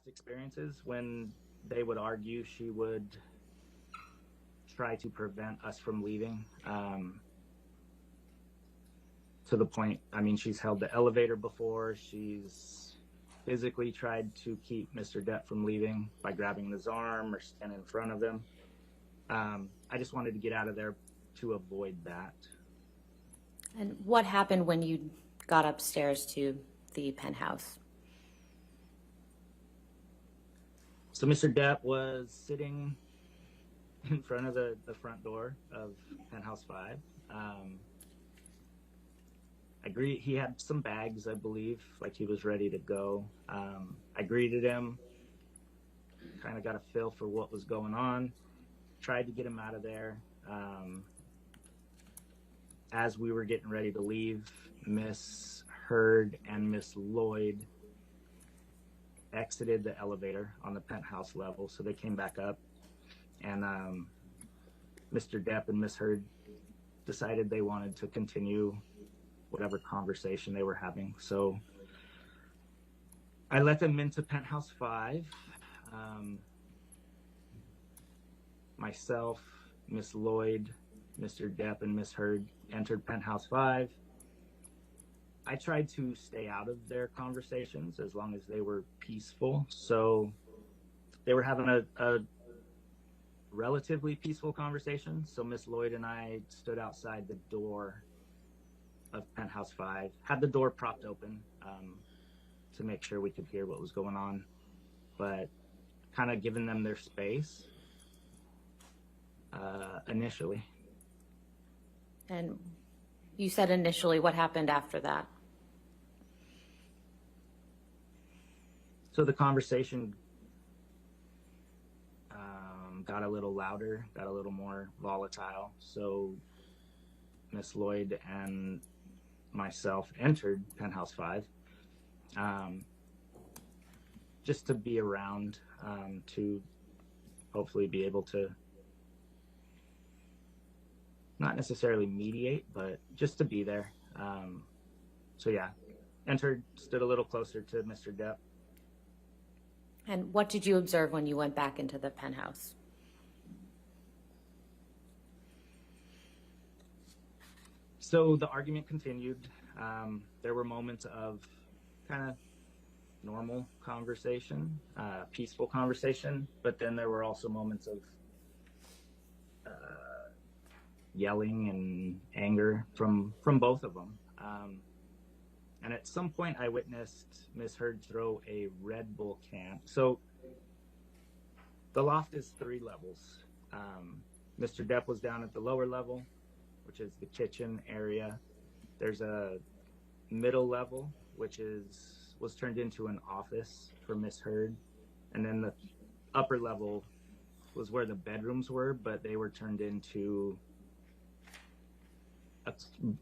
past experiences when they would argue she would try to prevent us from leaving. To the point, I mean, she's held the elevator before. She's physically tried to keep Mr. Depp from leaving by grabbing his arm or standing in front of him. I just wanted to get out of there to avoid that. And what happened when you got upstairs to the penthouse? So Mr. Depp was sitting in front of the front door of Penthouse 5. I agree. He had some bags, I believe, like he was ready to go. I greeted him, kind of got a feel for what was going on, tried to get him out of there. As we were getting ready to leave, Miss Heard and Miss Lloyd exited the elevator on the penthouse level, so they came back up, and Mr. Depp and Miss Heard decided they wanted to continue whatever conversation they were having. So I let them into Penthouse 5. Myself, Miss Lloyd, Mr. Depp, and Miss Heard entered Penthouse 5. I tried to stay out of their conversations as long as they were peaceful. So they were having a relatively peaceful conversation. So Miss Lloyd and I stood outside the door of Penthouse 5, had the door propped open to make sure we could hear what was going on, but kind of giving them their space initially. And you said initially, what happened after that? So the conversation got a little louder, got a little more volatile. So Miss Lloyd and myself entered Penthouse 5 just to be around, to hopefully be able to not necessarily mediate, but just to be there. So yeah, entered, stood a little closer to Mr. Depp. And what did you observe when you went back into the penthouse? So the argument continued. There were moments of kind of normal conversation, peaceful conversation, but then there were also moments of yelling and anger from both of them. And at some point I witnessed Miss Heard throw a Red Bull can. So the loft is 3 levels. Mr. Depp was down at the lower level, which is the kitchen area. There's a middle level, which was turned into an office for Miss Heard. And then the upper level was where the bedrooms were, but they were turned into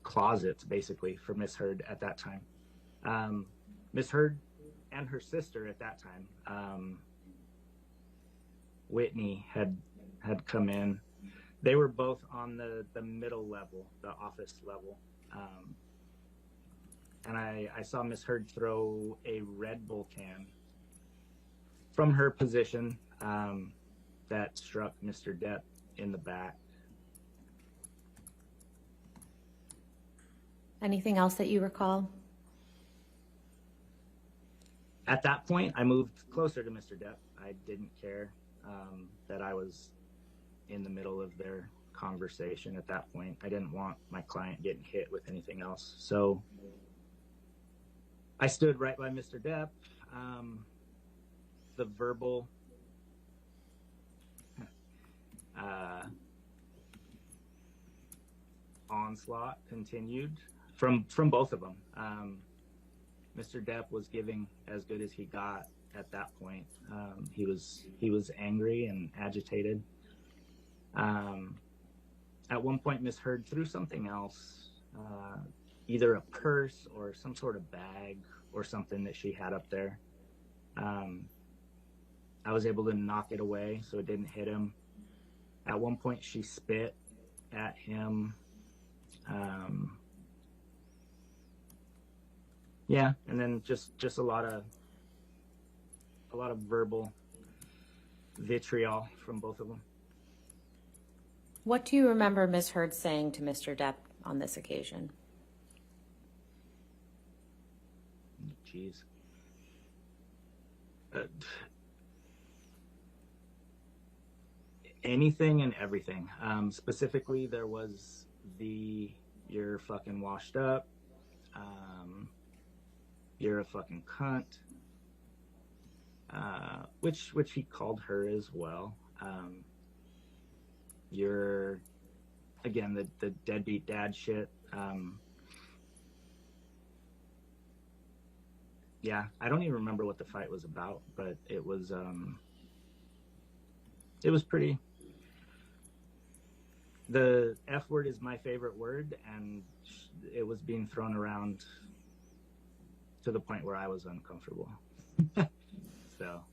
closets, basically, for Miss Heard at that time. Miss Heard and her sister at that time, Whitney, had come in. They were both on the middle level, the office level. And I saw Miss Heard throw a Red Bull can from her position that struck Mr. Depp in the back. Anything else that you recall? At that point, I moved closer to Mr. Depp. I didn't care that I was in the middle of their conversation at that point. I didn't want my client getting hit with anything else. So I stood right by Mr. Depp. The verbal onslaught continued from both of them. Mr. Depp was giving as good as he got at that point. He was angry and agitated. At one point, Miss Heard threw something else, either a purse or some sort of bag or something that she had up there. I was able to knock it away so it didn't hit him. At one point, she spit at him. Yeah, and then just a lot of lot of verbal vitriol from both of them. What do you remember Miss Heard saying to Mr. Depp on this occasion? Jeez. Anything and everything. Specifically, there was the "you're fucking washed up," "you're a fucking cunt," which he called her as well. You're, again, the deadbeat dad shit. Yeah, I don't even remember what the fight was about, but it was pretty. The F word is my favorite word, and it was being thrown around to the point where I was uncomfortable. So